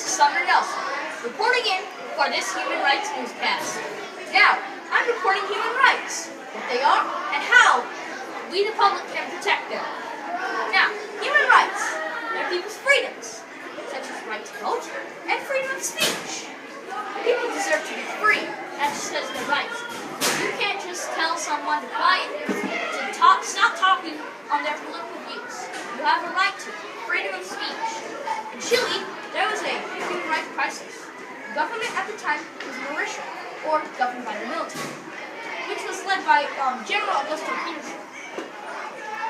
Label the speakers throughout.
Speaker 1: is Sumner Nelson, reporting in for this Human Rights Newscast. Now, I'm reporting human rights, what they are, and how we the public can protect them. Now, human rights, they're people's freedoms, such as right to vote and freedom of speech. People deserve to be free, that just says their rights. You can't just tell someone to stop talking on their political views. You have a right to freedom of speech. In Chile, there was a human rights crisis. The government at the time was militia, or governed by the military, which was led by General Augusto Pinochet.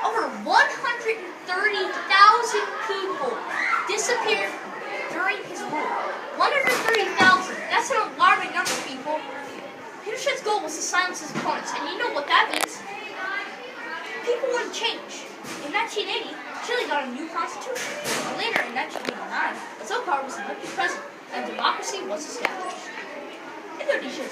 Speaker 1: Over 130,000 people disappeared during his rule. 130,000. That's an alarming number of people. Pinochet's goal was to silence his opponents, and you know what that means. People want change. In 1980, Chile got a new constitution. And later, in 1989, Azócar was elected president, and democracy was established. Indonesia.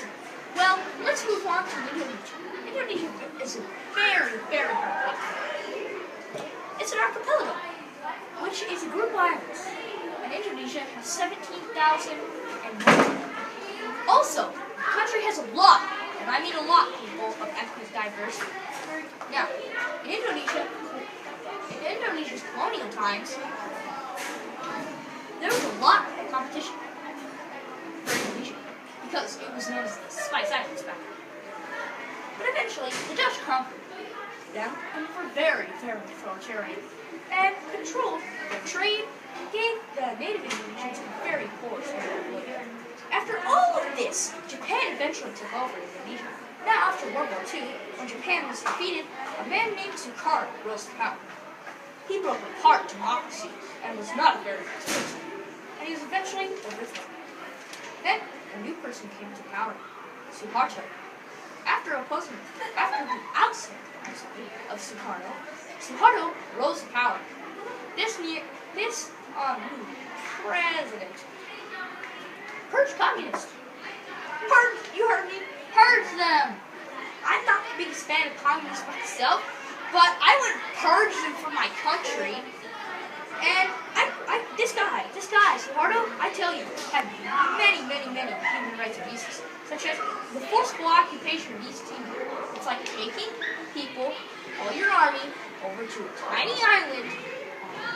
Speaker 1: Well, let's move on to Indonesia. Indonesia is a very, very hard place. It's an archipelago, which is a group of islands. And Indonesia has 17,000 and more. Also, the country has a lot, and I mean a lot, people, of ethnic diversity. Now, in Indonesia's colonial times, there was a lot of competition for Indonesia, because it was known as the Spice Islands back then. But eventually, the Dutch conquered them and were very, very authoritarian, and controlled their trade, and gave the native Indonesians a very poor standard of living. After all of this, Japan eventually took over Indonesia. Now, after World War II, when Japan was defeated, a man named Sukarno rose to power. He broke apart democracy and was not a very nice person, and he was eventually overthrown. Then, a new person came to power, Suharto. After the outset of Sukarno, Suharto rose to power. This new president purged communists. You heard me. Purge them. I'm not the biggest fan of communists myself, but I would purge them from my country. And this guy, Suharto, I tell you, had many human rights abuses, such as the forcible occupation of East Timor. It's like taking people, all your army, over to a tiny island,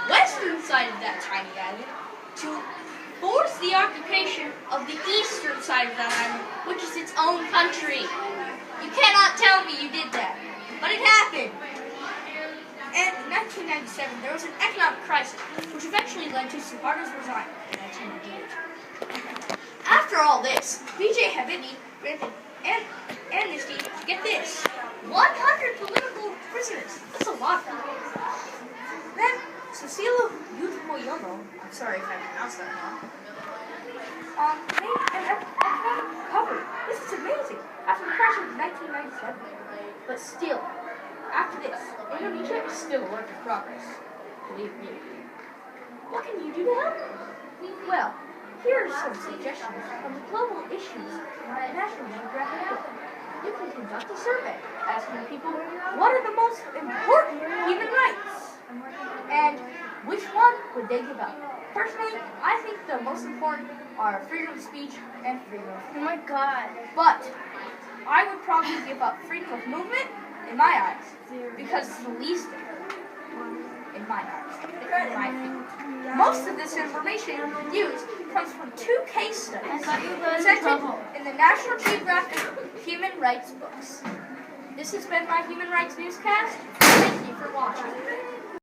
Speaker 1: western side of that tiny island, to force the occupation of the eastern side of that island, which is its own country. You cannot tell me you did that, but it happened. And in 1997, there was an economic crisis, which eventually led to Suharto's resign in 1998. After all this, B.J. Habibie granted amnesty to get this: 100 political prisoners. That's a lot. Then, Susilo Yudhoyono, I'm sorry if I pronounced that wrong, made an economic recovery. This is amazing. After the crash of 1997. But still, after this, Indonesia is still a work in progress. Believe me. What can you do to help? Well, here are some suggestions on the global issues in the National Geographic book. You can conduct a survey, asking people what are the most important human rights, and which one would they give up. Personally, I think the most important are freedom of speech and freedom of thought.
Speaker 2: Oh my God.
Speaker 1: But I would probably give up freedom of movement in my eyes, because it's the least important in my eyes, in my opinion. Most of this information used comes from 2 case studies presented in the National Geographic Human Rights books. This has been my Human Rights Newscast. Thank you for watching.